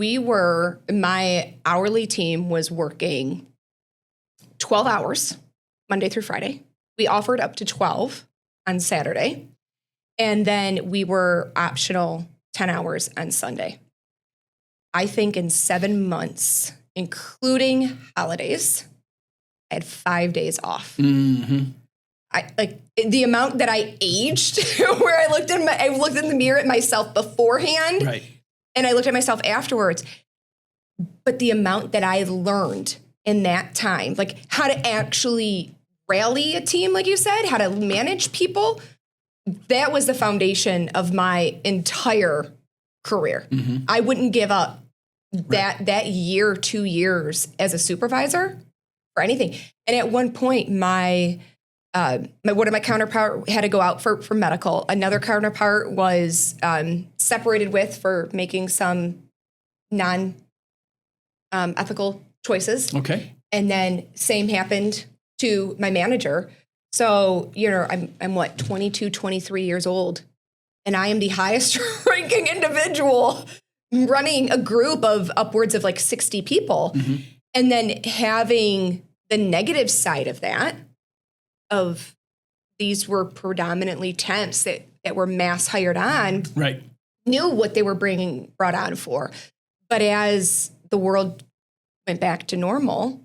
my hourly team was working 12 hours, Monday through Friday. We offered up to 12 on Saturday. And then we were optional 10 hours on Sunday. I think in 7 months, including holidays, I had 5 days off. I like the amount that I aged, where I looked in the mirror at myself beforehand, and I looked at myself afterwards. But the amount that I learned in that time, like how to actually rally a team, like you said, how to manage people, that was the foundation of my entire career. I wouldn't give up that year, 2 years as a supervisor for anything. And at one point, one of my counterpart had to go out for medical. Another counterpart was separated with for making some ethical choices. Okay. And then same happened to my manager. So, I'm 22, 23 years old, and I am the highest ranking individual running a group of upwards of like 60 people. And then having the negative side of that, of these were predominantly temps that were mass hired on, knew what they were brought on for. But as the world went back to normal,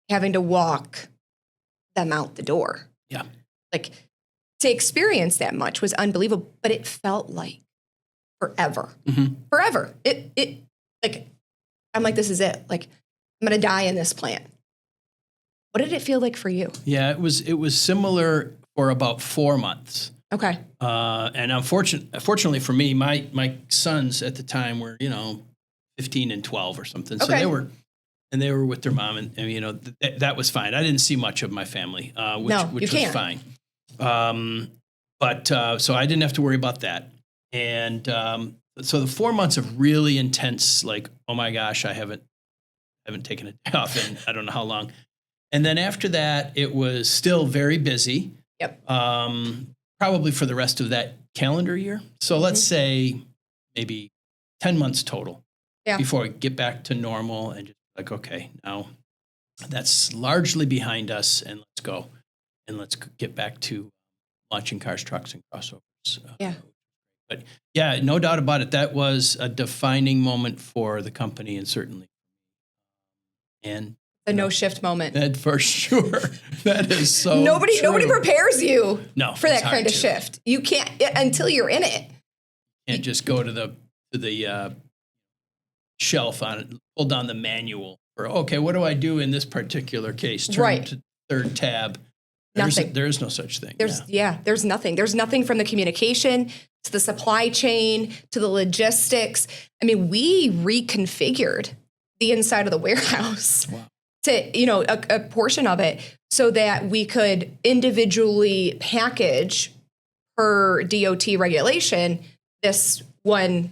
having to walk them out the door. Yeah. Like, to experience that much was unbelievable, but it felt like forever. Forever. It like, I'm like, this is it. Like, I'm going to die in this plant. What did it feel like for you? Yeah, it was similar for about 4 months. Okay. And unfortunately for me, my sons at the time were, 15 and 12 or something. So they were with their mom, and that was fine. I didn't see much of my family, which was fine. But so I didn't have to worry about that. And so the 4 months of really intense, like, oh my gosh, I haven't taken a day off in I don't know how long. And then after that, it was still very busy. Yep. Probably for the rest of that calendar year. So let's say maybe 10 months total before we get back to normal and just like, okay, now that's largely behind us and let's go and let's get back to launching cars, trucks, and crossovers. But yeah, no doubt about it. That was a defining moment for the company and certainly. And the no shift moment. That for sure. That is so Nobody true. prepares you for that it's kind of hard to. shift. You can't until you're in it. You can't just go to the shelf on it, pull down the manual for, okay, what do I do in this particular case? Turn to third tab. Nothing. There is no such thing. There's nothing. There's nothing from the communication to the supply chain to the logistics. I mean, we reconfigured the inside of the warehouse to, a portion of it so that we could individually package per DOT regulation this one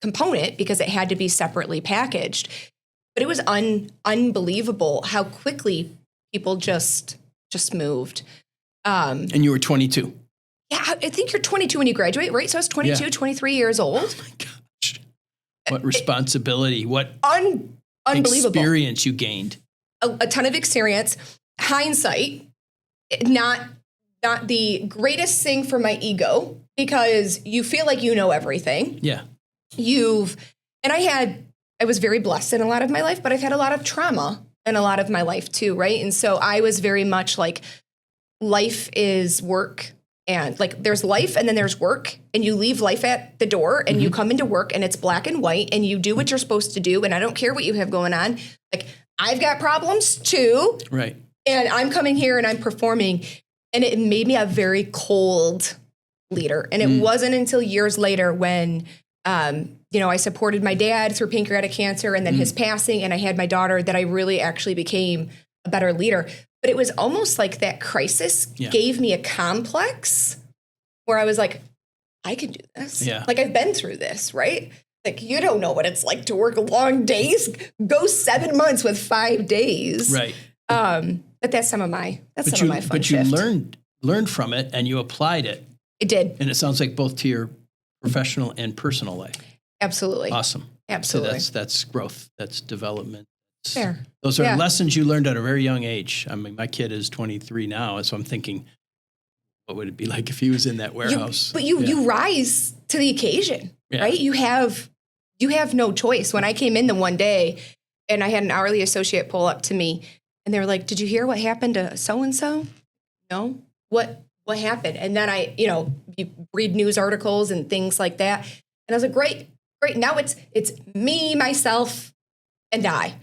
component because it had to be separately packaged. But it was unbelievable how quickly people just moved. And you were 22. Yeah, I think you're 22 when you graduate, right? So I was 22, 23 years old. Oh my gosh. What responsibility, what Unbelievable. experience you gained. A ton of experience. Hindsight, not the greatest thing for my ego because you feel like you know everything. Yeah. I was very blessed in a lot of my life, but I've had a lot of trauma in a lot of my life too, right? And so I was very much like life is work and like there's life and then there's work and you leave life at the door and you come into work and it's black and white and you do what you're supposed to do. And I don't care what you have going on. Like I've got problems too. Right. And I'm coming here and I'm performing. And it made me a very cold leader. And it wasn't until years later when, I supported my dad through pancreatic cancer and then his passing and I had my daughter that I really actually became a better leader. But it was almost like that crisis gave me a complex where I was like, I can do this. Yeah. Like I've been through this, right? Like you don't know what it's like to work long days. Go 7 months with 5 days. Right. But that's some of my fun But you shift. learned from it and you applied it. It did. And it sounds like both to your professional and personal life. Absolutely. Awesome. Absolutely. So that's growth. That's development. Fair. Those are Yeah. lessons you learned at a very young age. I mean, my kid is 23 now, and so I'm thinking, what would it be like if he was in that warehouse? You rise to the occasion, right? You have no choice. When I came in the one day and I had an hourly associate pull up to me and they were like, "Did you hear what happened to so-and-so?" No. What happened? And then you read news articles and things like that. And I was like, great. Now it's me, myself, and I.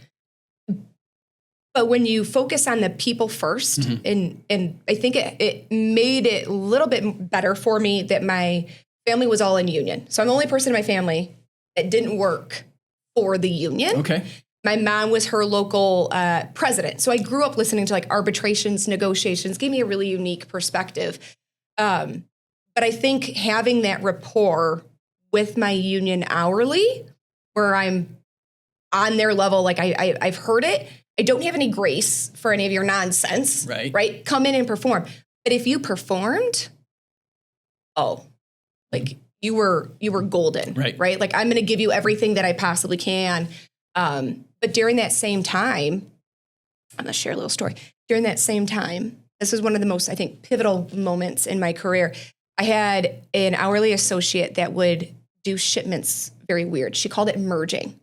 But when you focus on the people first, and I think it made it a little bit better for me that my family was all in union. So I'm the only person in my family that didn't work for the union. Okay. My mom was her local president. So I grew up listening to like arbitrations, negotiations, gave me a really unique perspective. But I think having that rapport with my union hourly, where I'm on their level, like I've heard it. I don't have any grace for any of your nonsense. Right? Come in and perform. But if you performed, like you were golden. Right? Like I'm going to give you everything that I possibly can. But during that same time, I'm going to share a little story. During that same time, this was one of the most, I think, pivotal moments in my career. I had an hourly associate that would do shipments very weird. She called it merging.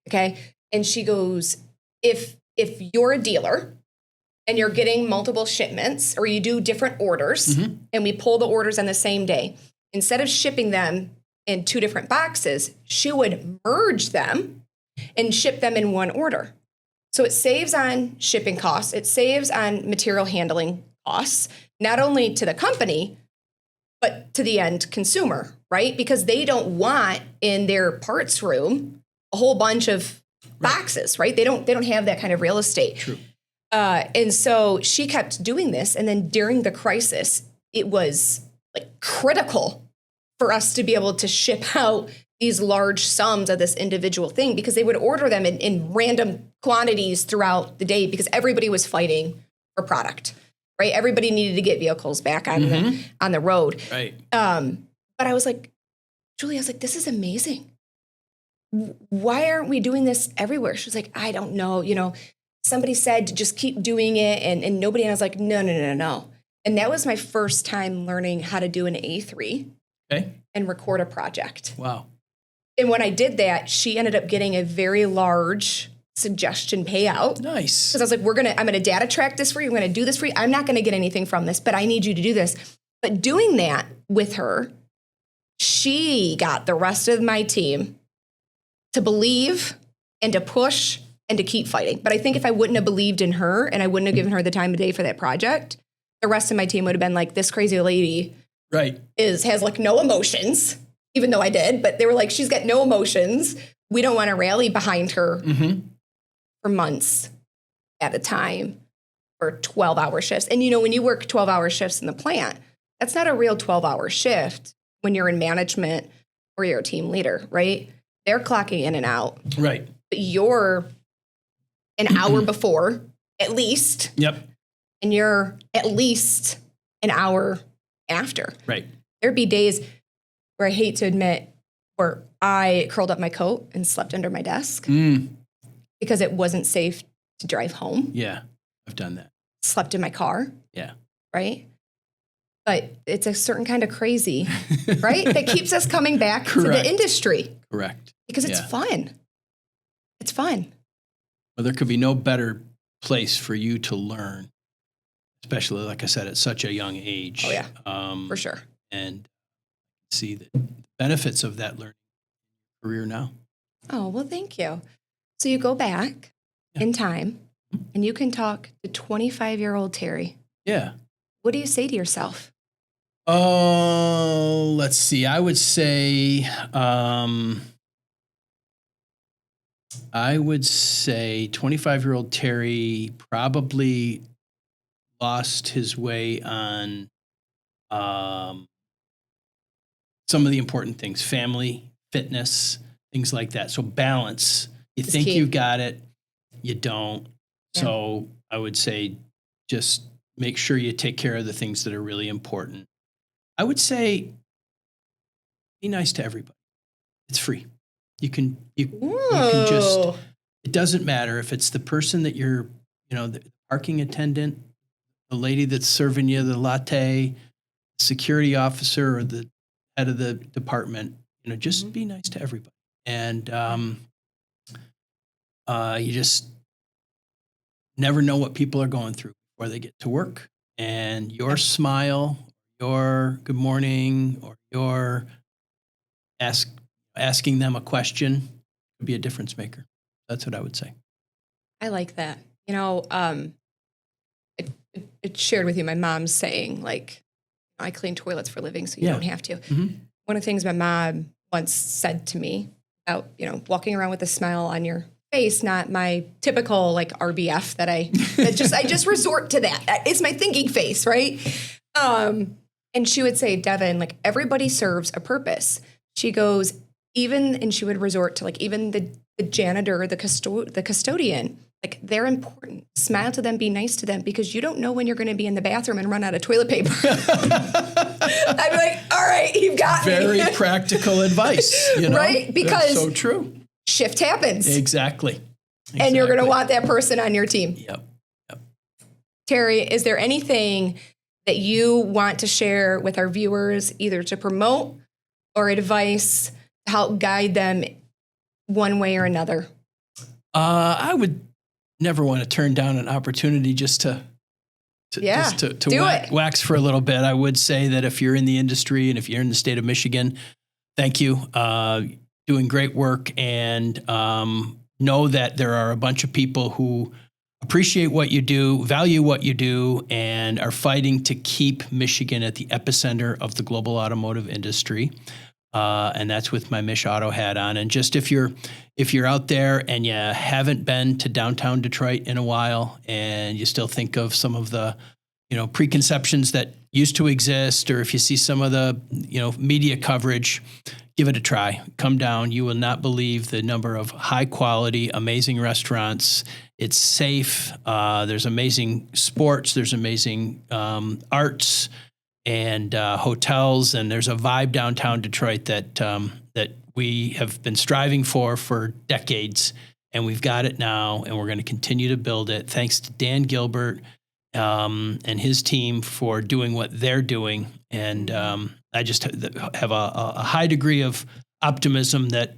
Okay. And she goes, if you're a dealer and you're getting multiple shipments or you do different orders and we pull the orders on the same day, instead of shipping them in 2 different boxes, she would merge them and ship them in one order. So it saves on shipping costs. It saves on material handling costs, not only to the company, but to the end consumer, right? Because they don't want in their parts room a whole bunch of boxes, right? They don't have that kind of real estate. True. And so she kept doing this. And then during the crisis, it was like critical for us to be able to ship out these large sums of this individual thing because they would order them in random quantities throughout the day because everybody was fighting for product. right? Everybody needed to get vehicles back on the road. Right. But I was like, Julie, this is amazing. Why aren't we doing this everywhere? She was like, I don't know. Somebody said to just keep doing it and nobody. And I was like, no. And that was my first time learning how to do an A3 and record a project. Wow. And when I did that, she ended up getting a very large suggestion payout. Nice. Because I was like, I'm gonna data track this for you. I'm gonna do this for you. I'm not gonna get anything from this, but I need you to do this. But doing that with her, she got the rest of my team to believe and to push and to keep fighting. But I think if I wouldn't have believed in her and I wouldn't have given her the time of day for that project, the rest of my team would have been like, this crazy lady has like no emotions, even though I did, but they were like, she's got no emotions. We don't want to rally behind her for months at a time for 12-hour shifts. And when you work 12-hour shifts in the plant, that's not a real 12-hour shift when you're in management or you're a team leader, right? They're clocking in and out. Right. But you're an hour before, at least. Yep. And you're at least an hour after. Right. There'd be days where I hate to admit where I curled up my coat and slept under my desk because it wasn't safe to drive home. Yeah, I've done that. Slept in my car. Yeah. Right? But it's a certain kind of crazy, right? That keeps us coming back to the industry. Correct. Because it's fun. It's fun. Well, there could be no better place for you to learn, especially, like I said, at such a young age. Oh, yeah. For sure. And see the benefits of that learning career now. Oh, well, thank you. So you go back in time and you can talk to 25-year-old Terry. Yeah. What do you say to yourself? Oh, let's see. I would say 25-year-old Terry probably lost his way on some of the important things, family, fitness, things like that. So balance. You think you've got it, you don't. Yeah. So I would say just make sure you take care of the things that are really important. I would say be nice to everybody. It's free. You can just, it doesn't matter if it's the person that you're, the parking attendant, the lady that's serving you the latte, security officer, or the head of the department, just be nice to everybody. And you just never know what people are going through before they get to work. And your smile, your good morning, or your asking them a question could be a difference maker. That's what I would say. I like that. It shared with you my mom's saying, like, I clean toilets for a living, so you don't have to. Mm-hmm. One of the things my mom once said to me about, walking around with a smile on your face, not my typical like RBF that I just resort to that. It's my thinking face, right? And she would say, Devin, like, everybody serves a purpose. She goes, and she would resort to like even the janitor or the custodian. Like, they're important. Smile to them, be nice to them, because you don't know when you're going to be in the bathroom and run out of toilet paper. I'd be like, all right, you've got me. Very practical advice, right? Because that's so true. Shift happens. Exactly. And you're going to want that person on your team. Yep. Terry, is there anything that you want to share with our viewers, either to promote or advice to help guide them one way or another? I would never want to turn down an opportunity just to wax for a little bit. I would say that if you're in the industry and if you're in the state of Michigan, thank you. Doing great work, and know that there are a bunch of people who appreciate what you do, value what you do, and are fighting to keep Michigan at the epicenter of the global automotive industry. And that's with my Mich Auto hat on. And just if you're out there and you haven't been to downtown Detroit in a while, and you still think of some of the, preconceptions that used to exist, or if you see some of the, media coverage, give it a try. Come down. You will not believe the number of high quality, amazing restaurants. It's safe. There's amazing sports. There's amazing arts and hotels. And there's a vibe downtown Detroit that we have been striving for decades. And we've got it now, and we're going to continue to build it. Thanks to Dan Gilbert and his team for doing what they're doing. And I just have a high degree of optimism that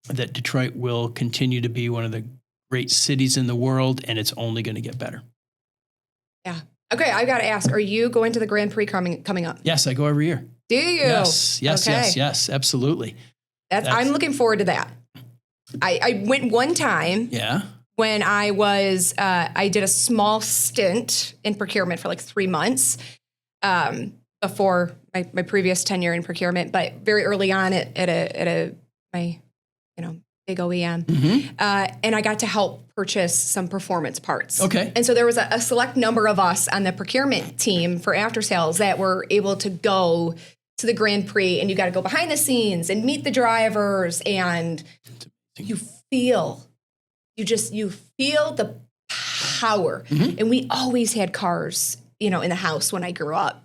Detroit will continue to be one of the great cities in the world, and it's only going to get better. Yeah. Okay, I got to ask, are you going to the Grand Prix coming up? Yes, I go every year. Do you? Yes, absolutely. I'm looking forward to that. I went one time. Yeah. When I was, I did a small stint in procurement for like 3 months before my previous tenure in procurement, but very early on at my big OEM, and I got to help purchase some performance parts. Okay. And so there was a select number of us on the procurement team for after sales that were able to go to the Grand Prix, and you got to go behind the scenes and meet the drivers, and you feel the power. And we always had cars, in the house when I grew up.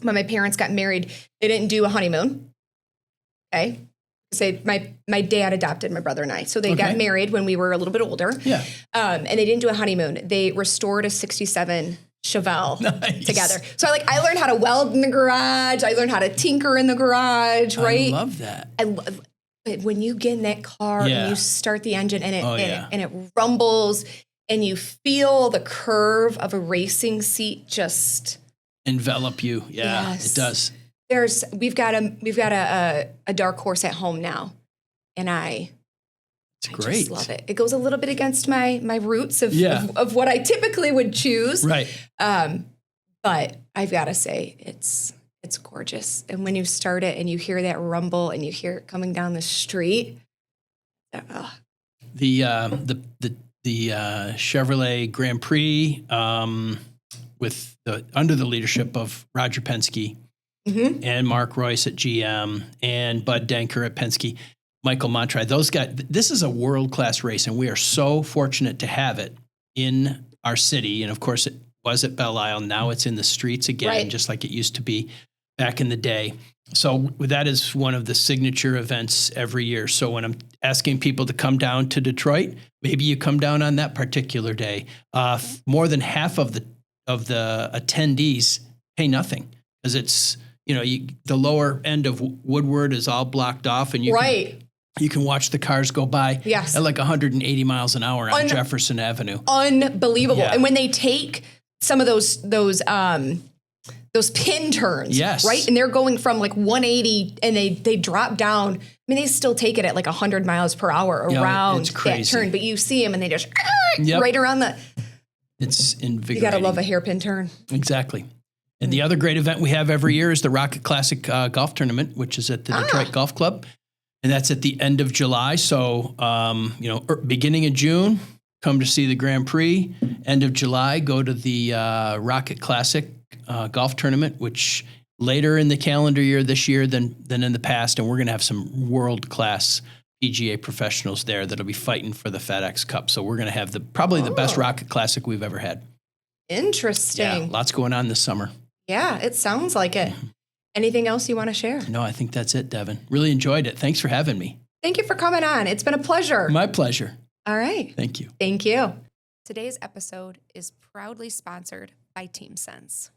When my parents got married, they didn't do a honeymoon. Okay. Say my dad adopted my brother and I. So they got married when we were a little bit older. Yeah. And they didn't do a honeymoon. They restored a 67 Chevelle together. So I learned how to weld in the garage. I learned how to tinker in the garage, right? I love that. But when you get in that car and you start the engine and it rumbles and you feel the curve of a racing seat just envelop you. Yeah, yes. It does. We've got a dark horse at home now, and I just love it. It goes a little bit against my roots of what I typically would choose. Right. But I've got to say it's gorgeous. And when you start it and you hear that rumble and you hear it coming down the street, the Chevrolet Grand Prix with under the leadership of Roger Penske and Mark Royce at GM and Bud Denker at Penske, Michael Montry, those guys. This is a world-class race, and we are so fortunate to have it in our city. And of course, it was at Belle Isle. Now it's in the streets again, just like it used to be back in the day. So that is one of the signature events every year. So when I'm asking people to come down to Detroit, maybe you come down on that particular day. More than half of the attendees pay nothing because it's, the lower end of Woodward is all blocked off, and you can watch the cars go by at like 180 miles an hour on Jefferson Avenue. Unbelievable. Yeah. And when they take some of those pin turns, right? And they're going from like 180 and they drop down. I mean, they still take it at like 100 miles per hour around that turn, but you see them and they just right around it's invigorating. You got to love a hairpin turn. Exactly. And the other great event we have every year is the Rocket Classic Golf Tournament, which is at the Detroit Golf Club. And that's at the end of July. So, beginning of June, come to see the Grand Prix. End of July, go to the Rocket Classic Golf Tournament, which later in the calendar year this year than in the past. And we're going to have some world-class PGA professionals there that'll be fighting for the FedEx Cup. So we're going to have probably the best Rocket Classic we've ever had. Interesting. Yeah, lots going on this summer. Yeah, it sounds like it. Anything else you want to share? No, I think that's it, Devin. Really enjoyed it. Thanks for having me. Thank you for coming on. It's been a pleasure. My pleasure. All right. Thank you. Thank you. Today's episode is proudly sponsored by TeamSense.